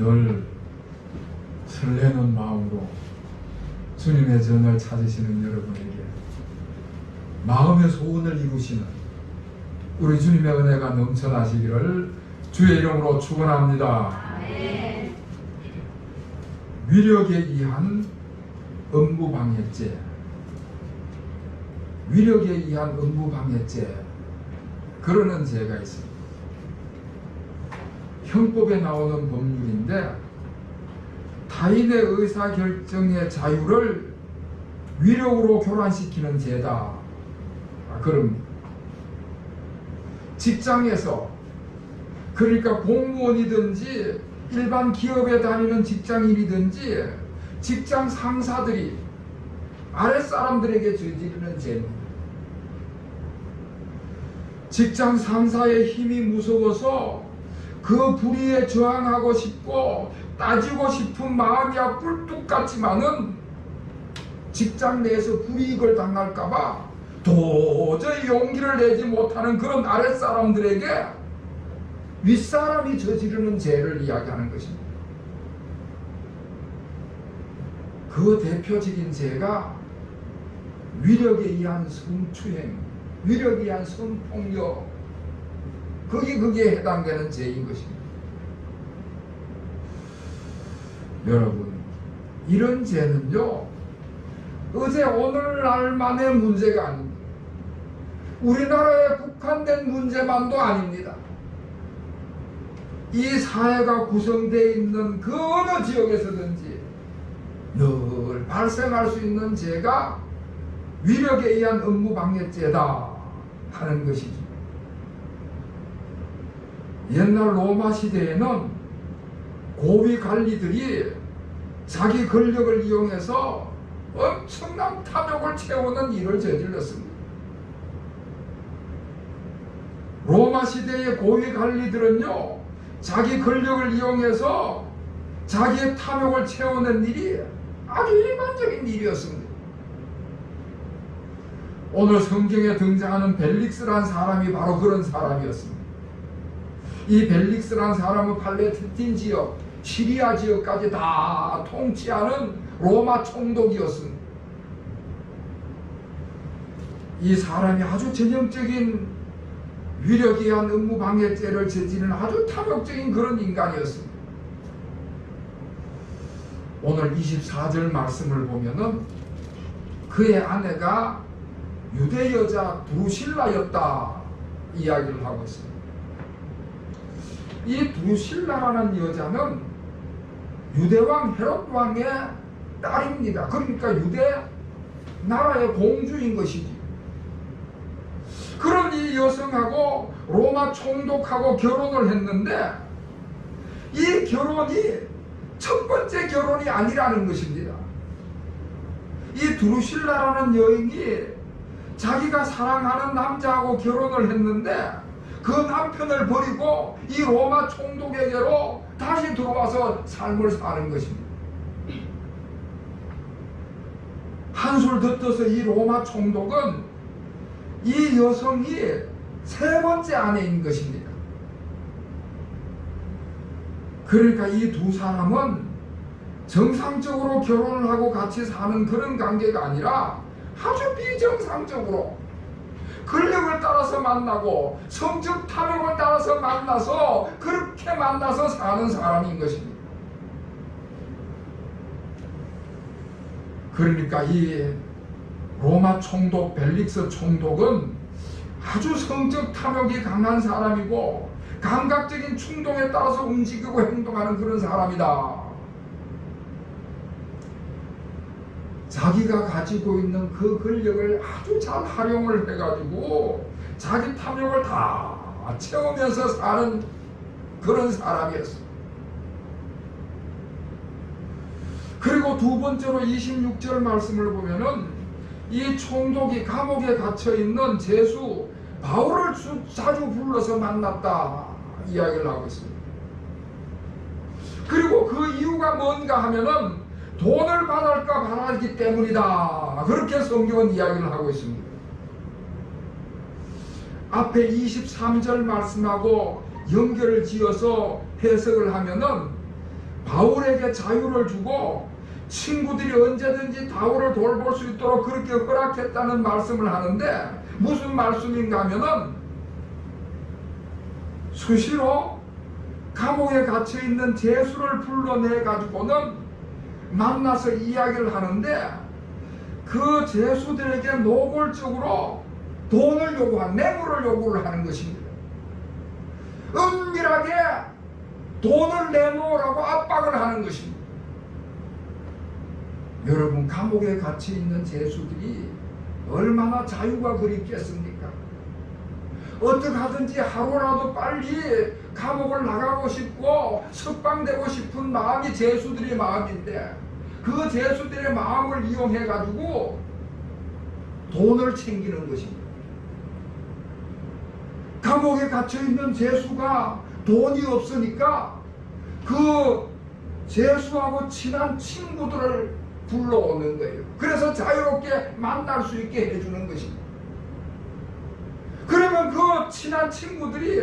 늘 설레는 마음으로 주님의 전을 찾으시는 여러분에게 마음의 소원을 이루시는 우리 주님의 은혜가 넘쳐나시기를 주의 이름으로 축원합니다. 위력에 의한 업무방해죄, 위력에 의한 업무방해죄, 그러는 죄가 있습니다. 형법에 나오는 법률인데 타인의 의사결정의 자유를 위력으로 교란시키는 죄다, 그럽니다. 직장에서, 그러니까 공무원이든지 일반 기업에 다니는 직장인이든지 직장 상사들이 아랫사람들에게 저지르는 죄입니다. 직장 상사의 힘이 무서워서 그 불의에 저항하고 싶고 따지고 싶은 마음이야 뿔뚝 같지만은 직장 내에서 불이익을 당할까봐 도저히 용기를 내지 못하는 그런 아랫사람들에게 윗사람이 저지르는 죄를 이야기하는 것입니다. 그 대표적인 죄가 위력에 의한 성추행, 위력에 의한 성폭력, 거기에 해당되는 죄인 것입니다. 여러분, 이런 죄는요, 어제 오늘날만의 문제가 아닙니다. 우리나라에 국한된 문제만도 아닙니다. 이 사회가 구성되어 있는 그 어느 지역에서든지 늘 발생할 수 있는 죄가 위력에 의한 업무방해죄다 하는 것이죠. 옛날 로마 시대에는 고위 관리들이 자기 권력을 이용해서 엄청난 탐욕을 채우는 일을 저질렀습니다. 로마 시대의 고위 관리들은요, 자기 권력을 이용해서 자기의 탐욕을 채우는 일이 아주 일반적인 일이었습니다. 오늘 성경에 등장하는 벨릭스라는 사람이 바로 그런 사람이었습니다. 이 벨릭스라는 사람은 팔레스틴 지역, 시리아 지역까지 다 통치하는 로마 총독이었습니다. 이 사람이 아주 전형적인 위력에 의한 업무방해죄를 저지르는 아주 탐욕적인 그런 인간이었습니다. 오늘 24절 말씀을 보면은 그의 아내가 유대 여자 두루실라였다 이야기를 하고 있습니다. 이 두루실라라는 여자는 유대왕 헤롯 왕의 딸입니다. 그러니까 유대 나라의 공주인 것이지. 그런 이 여성하고 로마 총독하고 결혼을 했는데 이 결혼이 첫 번째 결혼이 아니라는 것입니다. 이 두루실라라는 여인이 자기가 사랑하는 남자하고 결혼을 했는데 그 남편을 버리고 이 로마 총독에게로 다시 들어와서 삶을 사는 것입니다. 한술 더 떠서 이 로마 총독은 이 여성이 세 번째 아내인 것입니다. 그러니까 이 두 사람은 정상적으로 결혼을 하고 같이 사는 그런 관계가 아니라 아주 비정상적으로 권력을 따라서 만나고 성적 탐욕을 따라서 만나서 그렇게 만나서 사는 사람인 것입니다. 그러니까 이 로마 총독 벨릭스 총독은 아주 성적 탐욕이 강한 사람이고 감각적인 충동에 따라서 움직이고 행동하는 그런 사람이다. 자기가 가지고 있는 그 권력을 아주 잘 활용을 해가지고 자기 탐욕을 다 채우면서 사는 그런 사람이었어요. 그리고 두 번째로 26절 말씀을 보면은 이 총독이 감옥에 갇혀있는 죄수 바울을 자주 불러서 만났다 이야기를 하고 있습니다. 그리고 그 이유가 뭔가 하면은 돈을 받을까 바라기 때문이다, 그렇게 성경은 이야기를 하고 있습니다. 앞에 23절 말씀하고 연결을 지어서 해석을 하면은 바울에게 자유를 주고 친구들이 언제든지 바울을 돌볼 수 있도록 그렇게 허락했다는 말씀을 하는데, 무슨 말씀인가 하면은 수시로 감옥에 갇혀있는 제수를 불러내 가지고는 만나서 이야기를 하는데, 그 제수들에게 노골적으로 돈을 요구한, 뇌물을 요구를 하는 것입니다. 은밀하게 돈을 내놓으라고 압박을 하는 것입니다. 여러분, 감옥에 갇혀있는 제수들이 얼마나 자유가 그립겠습니까? 어떻게 하든지 하루라도 빨리 감옥을 나가고 싶고 석방되고 싶은 마음이 제수들의 마음인데, 그 제수들의 마음을 이용해 가지고 돈을 챙기는 것입니다. 감옥에 갇혀있는 제수가 돈이 없으니까 그 제수하고 친한 친구들을 불러오는 거예요. 그래서 자유롭게 만날 수 있게 해주는 것입니다. 그러면 그 친한 친구들이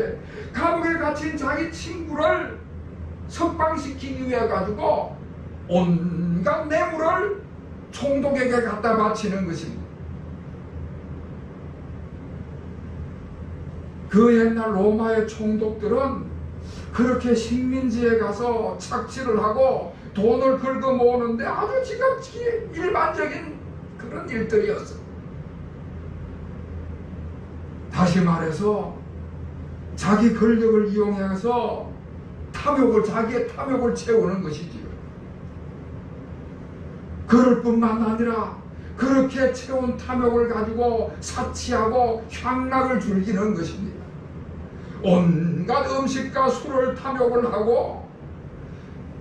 감옥에 갇힌 자기 친구를 석방시키기 위해 가지고 온갖 뇌물을 총독에게 갖다 바치는 것입니다. 그 옛날 로마의 총독들은 그렇게 식민지에 가서 착취를 하고 돈을 긁어 모으는데 아주 지극히 일반적인 그런 일들이었어요. 다시 말해서 자기 권력을 이용해서 자기의 탐욕을 채우는 것이지요. 그럴 뿐만 아니라 그렇게 채운 탐욕을 가지고 사치하고 향락을 즐기는 것입니다. 온갖 음식과 술을 탐욕을 하고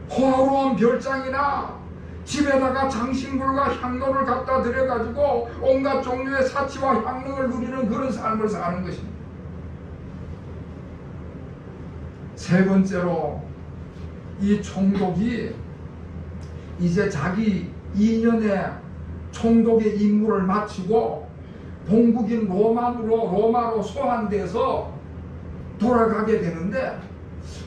호화로운 별장이나 집에다가 장신구과 향로를 갖다 들여가지고 온갖 종류의 사치와 향락을 누리는 그런 삶을 사는 것입니다. 세 번째로, 이 총독이 이제 자기 2년의 총독의 임무를 마치고 본국인 로마로 소환돼서 돌아가게 되는데,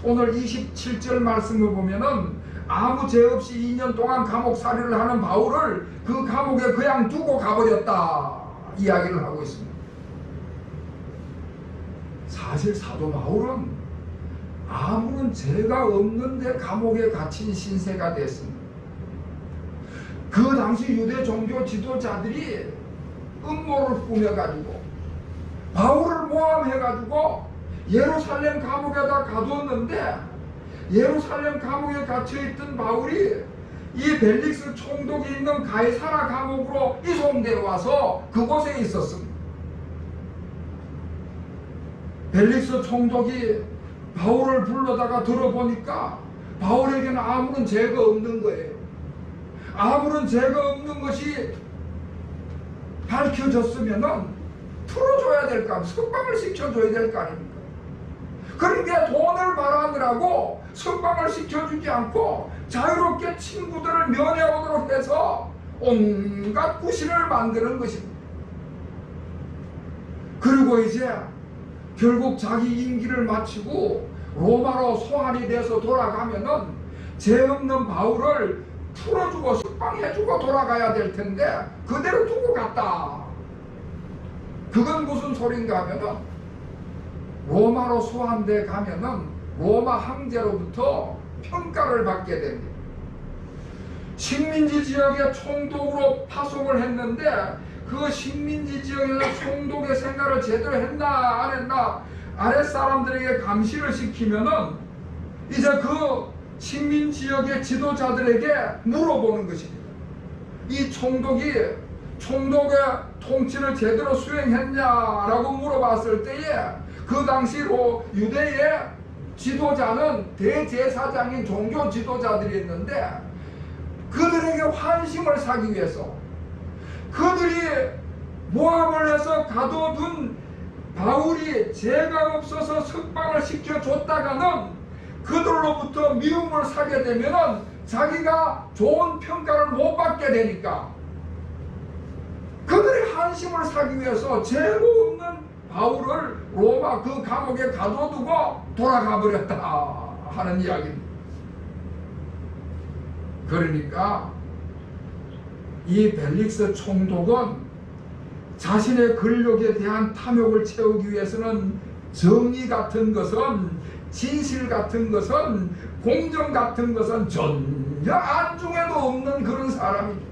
오늘 27절 말씀을 보면은 아무 죄 없이 2년 동안 감옥살이를 하는 바울을 그 감옥에 그냥 두고 가버렸다 이야기를 하고 있습니다. 사실 사도 바울은 아무런 죄가 없는데 감옥에 갇힌 신세가 됐습니다. 그 당시 유대 종교 지도자들이 음모를 꾸며가지고 바울을 모함해가지고 예루살렘 감옥에다 가두었는데, 예루살렘 감옥에 갇혀있던 바울이 이 벨릭스 총독이 있는 가이사라 감옥으로 이송되어 와서 그곳에 있었습니다. 벨릭스 총독이 바울을 불러다가 들어보니까 바울에게는 아무런 죄가 없는 거예요. 아무런 죄가 없는 것이 밝혀졌으면은 풀어줘야 될 거 아닙니까? 석방을 시켜줘야 될 거 아닙니까? 그러니까 돈을 바라느라고 석방을 시켜주지 않고 자유롭게 친구들을 면회오도록 해서 온갖 구실을 만드는 것입니다. 그리고 이제 결국 자기 임기를 마치고 로마로 소환이 돼서 돌아가면은 죄 없는 바울을 풀어주고 석방해주고 돌아가야 될 텐데 그대로 두고 갔다. 그건 무슨 소린가 하면은, 로마로 소환돼 가면은 로마 황제로부터 평가를 받게 됩니다. 식민지 지역의 총독으로 파송을 했는데 그 식민지 지역에서 총독의 생활을 제대로 했나 안 했나 아랫사람들에게 감시를 시키면은 이제 그 식민 지역의 지도자들에게 물어보는 것입니다. 이 총독의 통치를 제대로 수행했냐라고 물어봤을 때에 그 당시로 유대의 지도자는 대제사장인 종교 지도자들이 있는데, 그들에게 환심을 사기 위해서 그들이 모함을 해서 가둬둔 바울이 죄가 없어서 석방을 시켜줬다가는 그들로부터 미움을 사게 되면은 자기가 좋은 평가를 못 받게 되니까 그들의 한심을 사기 위해서 죄가 없는 바울을 로마 그 감옥에 가둬두고 돌아가 버렸다 하는 이야기입니다. 그러니까 이 벨릭스 총독은 자신의 권력에 대한 탐욕을 채우기 위해서는 정의 같은 것은, 진실 같은 것은, 공정 같은 것은 전혀 안중에도 없는 그런 사람이죠.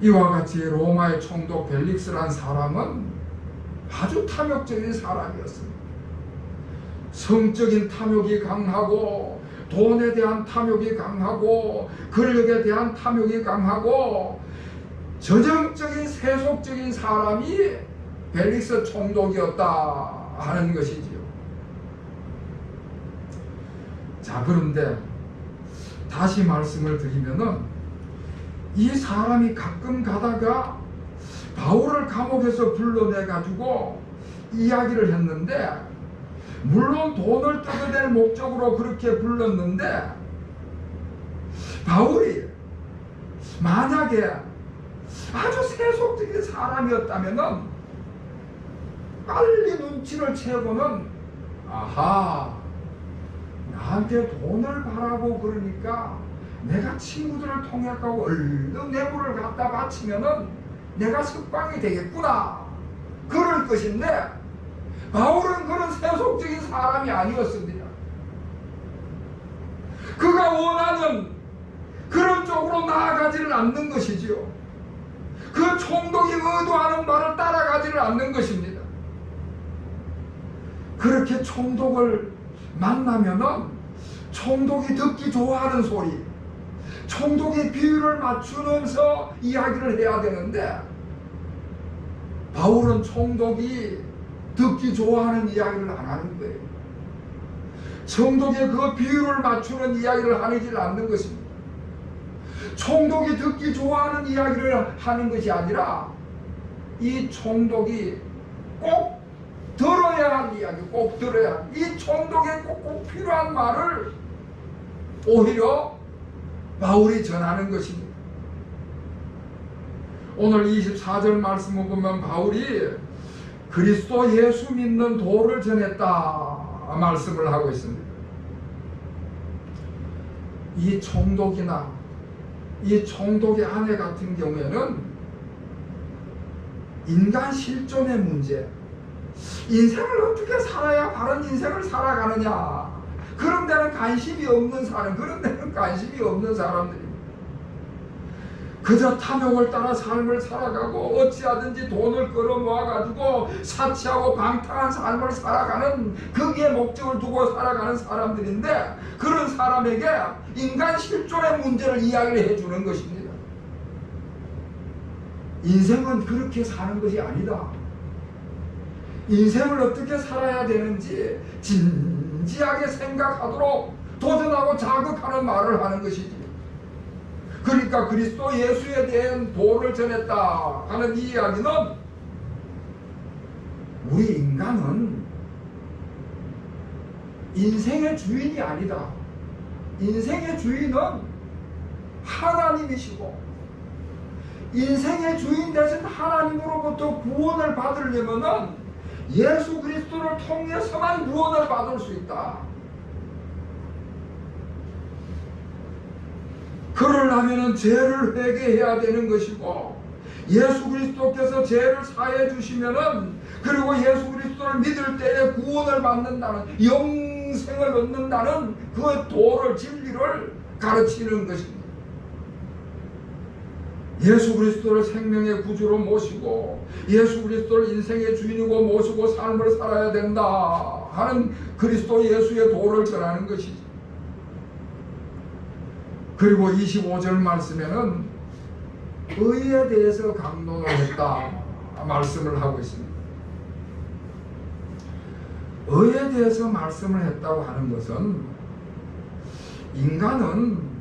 이와 같이 로마의 총독 벨릭스란 사람은 아주 탐욕적인 사람이었습니다. 성적인 탐욕이 강하고, 돈에 대한 탐욕이 강하고, 권력에 대한 탐욕이 강하고, 전형적인 세속적인 사람이 벨릭스 총독이었다 하는 것이지요. 자, 그런데 다시 말씀을 드리면은 이 사람이 가끔 가다가 바울을 감옥에서 불러내가지고 이야기를 했는데, 물론 돈을 뜯어낼 목적으로 그렇게 불렀는데, 바울이 만약에 아주 세속적인 사람이었다면은 빨리 눈치를 채고는, 아하, 나한테 돈을 바라고 그러니까 내가 친구들을 통역하고 얼른 뇌물을 갖다 바치면은 내가 석방이 되겠구나, 그럴 것인데, 바울은 그런 세속적인 사람이 아니었습니다. 그가 원하는 그런 쪽으로 나아가지를 않는 것이지요. 그 총독이 의도하는 말을 따라가지를 않는 것입니다. 그렇게 총독을 만나면은 총독이 듣기 좋아하는 소리, 총독의 비율을 맞추면서 이야기를 해야 되는데, 바울은 총독이 듣기 좋아하는 이야기를 안 하는 거예요. 총독의 그 비율을 맞추는 이야기를 하지 않는 것입니다. 총독이 듣기 좋아하는 이야기를 하는 것이 아니라, 이 총독이 꼭 들어야 할 이야기, 꼭 들어야 할, 이 총독에 꼭 필요한 말을 오히려 바울이 전하는 것입니다. 오늘 24절 말씀을 보면 바울이 그리스도 예수 믿는 도를 전했다 말씀을 하고 있습니다. 이 총독이나 이 총독의 아내 같은 경우에는 인간 실존의 문제, 인생을 어떻게 살아야 바른 인생을 살아가느냐, 그런 데는 관심이 없는 사람, 그런 데는 관심이 없는 사람들입니다. 그저 탐욕을 따라 삶을 살아가고 어찌하든지 돈을 끌어모아가지고 사치하고 방탕한 삶을 살아가는, 거기에 목적을 두고 살아가는 사람들인데, 그런 사람에게 인간 실존의 문제를 이야기를 해주는 것입니다. 인생은 그렇게 사는 것이 아니다. 인생을 어떻게 살아야 되는지 진지하게 생각하도록 도전하고 자극하는 말을 하는 것이지. 그러니까 그리스도 예수에 대한 도를 전했다 하는 이 이야기는, 우리 인간은 인생의 주인이 아니다. 인생의 주인은 하나님이시고, 인생의 주인 대신 하나님으로부터 구원을 받으려면은 예수 그리스도를 통해서만 구원을 받을 수 있다. 그러려면 죄를 회개해야 되는 것이고, 예수 그리스도께서 죄를 사해 주시면은, 그리고 예수 그리스도를 믿을 때에 구원을 받는다는, 영생을 얻는다는 그 도를, 진리를 가르치는 것입니다. 예수 그리스도를 생명의 구주로 모시고 예수 그리스도를 인생의 주인이고 모시고 삶을 살아야 된다 하는 그리스도 예수의 도를 전하는 것이지. 그리고 25절 말씀에는 의에 대해서 강론을 했다 말씀을 하고 있습니다. 의에 대해서 말씀을 했다고 하는 것은, 인간은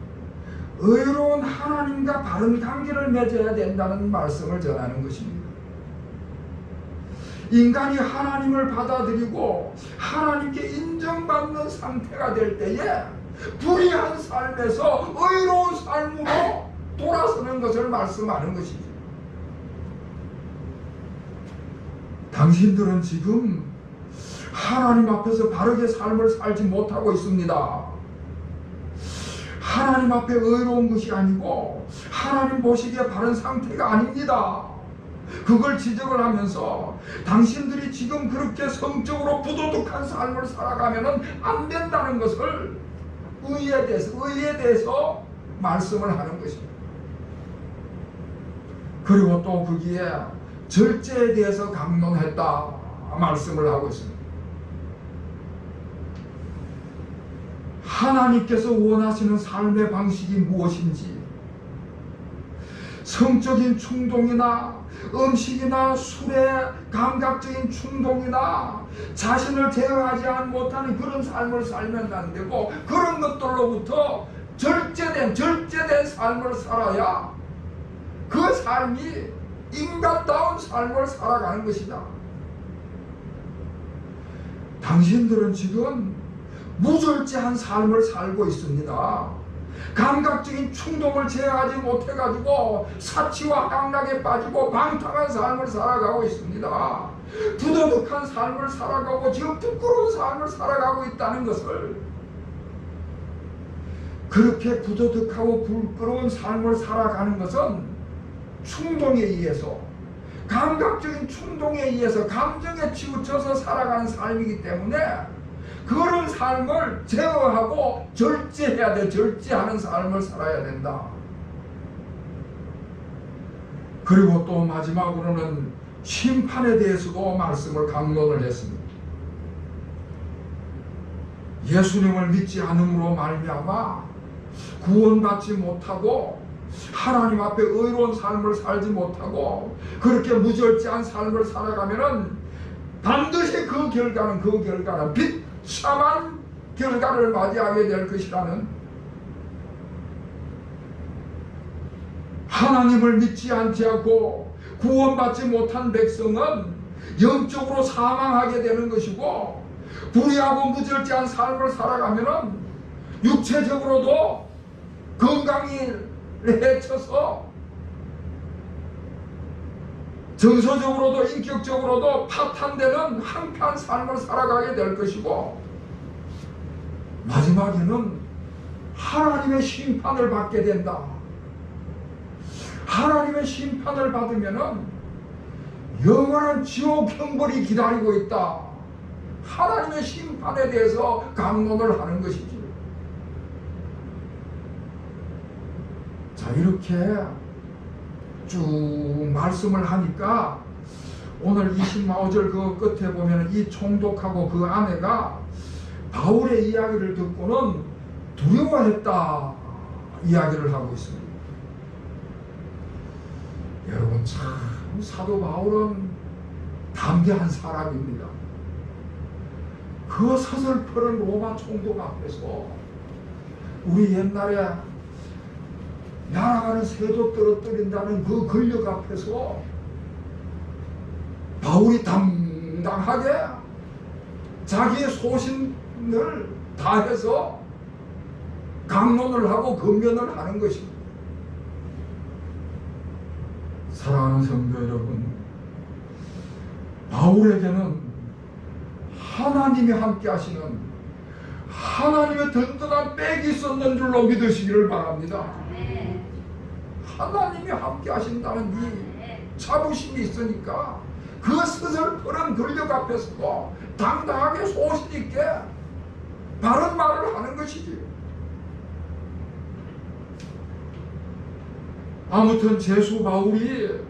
의로운 하나님과 바른 관계를 맺어야 된다는 말씀을 전하는 것입니다. 인간이 하나님을 받아들이고 하나님께 인정받는 상태가 될 때에 불의한 삶에서 의로운 삶으로 돌아서는 것을 말씀하는 것이죠. 당신들은 지금 하나님 앞에서 바르게 삶을 살지 못하고 있습니다. 하나님 앞에 의로운 것이 아니고 하나님 보시기에 바른 상태가 아닙니다. 그걸 지적을 하면서 당신들이 지금 그렇게 성적으로 부도덕한 삶을 살아가면 안 된다는 것을 의에 대해서 말씀을 하는 것입니다. 그리고 또 거기에 절제에 대해서 강론했다 말씀을 하고 있습니다. 하나님께서 원하시는 삶의 방식이 무엇인지, 성적인 충동이나 음식이나 술의 감각적인 충동이나 자신을 제어하지 못하는 그런 삶을 살면 안 되고, 그런 것들로부터 절제된 삶을 살아야 그 삶이 인간다운 삶을 살아가는 것이다. 당신들은 지금 무절제한 삶을 살고 있습니다. 감각적인 충동을 제어하지 못해가지고 사치와 향락에 빠지고 방탕한 삶을 살아가고 있습니다. 부도덕한 삶을 살아가고 지금 부끄러운 삶을 살아가고 있다는 것을, 그렇게 부도덕하고 부끄러운 삶을 살아가는 것은 충동에 의해서, 감각적인 충동에 의해서 감정에 치우쳐서 살아가는 삶이기 때문에 그런 삶을 제어하고 절제해야 돼. 절제하는 삶을 살아야 된다. 그리고 또 마지막으로는 심판에 대해서도 말씀을 강론을 했습니다. 예수님을 믿지 않음으로 말미암아 구원받지 못하고 하나님 앞에 의로운 삶을 살지 못하고 그렇게 무절제한 삶을 살아가면은 반드시 그 결과는 비참한 결과를 맞이하게 될 것이라는, 하나님을 믿지 않고 구원받지 못한 백성은 영적으로 사망하게 되는 것이고, 불의하고 무절제한 삶을 살아가면은 육체적으로도 건강이 해쳐서 정서적으로도 인격적으로도 파탄되는 한패한 삶을 살아가게 될 것이고, 마지막에는 하나님의 심판을 받게 된다. 하나님의 심판을 받으면은 영원한 지옥 형벌이 기다리고 있다. 하나님의 심판에 대해서 강론을 하는 것이지. 자, 이렇게 쭉 말씀을 하니까 오늘 25절 그 끝에 보면 이 총독하고 그 아내가 바울의 이야기를 듣고는 두려워했다 이야기를 하고 있습니다. 여러분, 참 사도 바울은 담대한 사람입니다. 그 서슬퍼런 로마 총독 앞에서, 우리 옛날에 날아가는 새도 떨어뜨린다는 그 권력 앞에서 바울이 당당하게 자기의 소신을 다해서 강론을 하고 권면을 하는 것입니다. 사랑하는 성도 여러분, 바울에게는 하나님이 함께 하시는 하나님의 든든한 백이 있었는 줄로 믿으시기를 바랍니다. 하나님이 함께 하신다는 이 자부심이 있으니까 그 서슬퍼런 권력 앞에서도 당당하게 소신 있게 바른 말을 하는 것이지. 아무튼 제수 바울이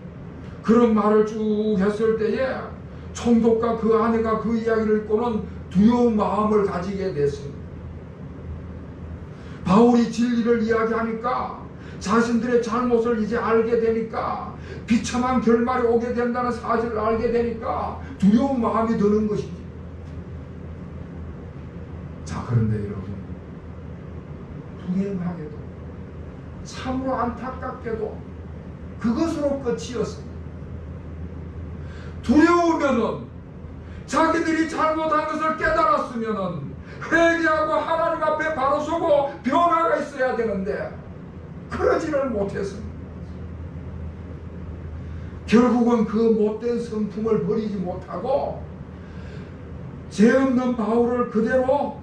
그런 말을 쭉 했을 때에 총독과 그 아내가 그 이야기를 듣고는 두려운 마음을 가지게 됐습니다. 바울이 진리를 이야기하니까, 자신들의 잘못을 이제 알게 되니까, 비참한 결말이 오게 된다는 사실을 알게 되니까 두려운 마음이 드는 것이지. 자, 그런데 여러분, 불행하게도 참으로 안타깝게도 그것으로 끝이었습니다. 두려우면은, 자기들이 잘못한 것을 깨달았으면은 회개하고 하나님 앞에 바로 서고 변화가 있어야 되는데 그러지를 못했습니다. 결국은 그 못된 성품을 버리지 못하고 죄 없는 바울을 그대로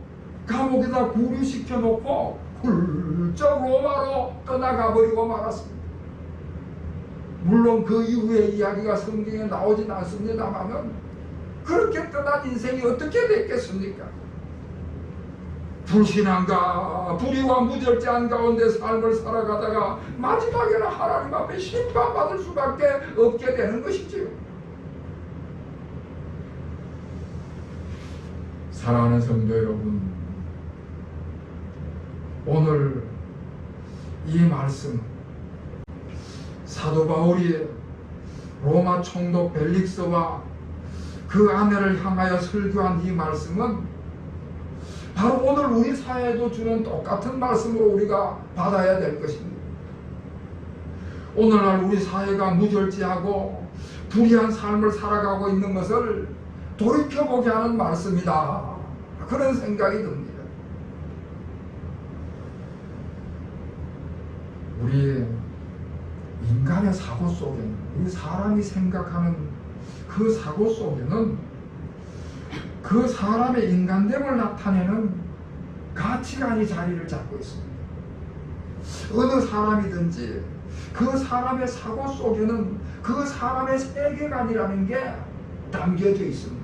감옥에다 구류시켜 놓고 훌쩍 로마로 떠나가 버리고 말았습니다. 물론 그 이후의 이야기가 성경에 나오진 않습니다만은 그렇게 떠난 인생이 어떻게 됐겠습니까? 불신앙과 불의와 무절제한 가운데 삶을 살아가다가 마지막에는 하나님 앞에 심판받을 수밖에 없게 되는 것이지요. 사랑하는 성도 여러분, 오늘 이 말씀, 사도 바울이 로마 총독 벨릭스와 그 아내를 향하여 설교한 이 말씀은 바로 오늘 우리 사회에도 주는 똑같은 말씀으로 우리가 받아야 될 것입니다. 오늘날 우리 사회가 무절제하고 불의한 삶을 살아가고 있는 것을 돌이켜보게 하는 말씀이다, 그런 생각이 듭니다. 우리 인간의 사고 속에는, 이 사람이 생각하는 그 사고 속에는 그 사람의 인간됨을 나타내는 가치관이 자리를 잡고 있습니다. 어느 사람이든지 그 사람의 사고 속에는 그 사람의 세계관이라는 게 담겨져 있습니다.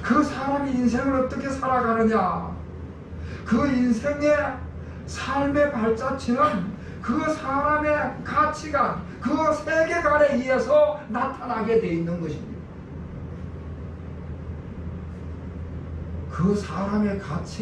그 사람이 인생을 어떻게 살아가느냐, 그 인생의 삶의 발자취는 그 사람의 가치관, 그 세계관에 의해서 나타나게 돼 있는 것입니다. 그 사람의 가치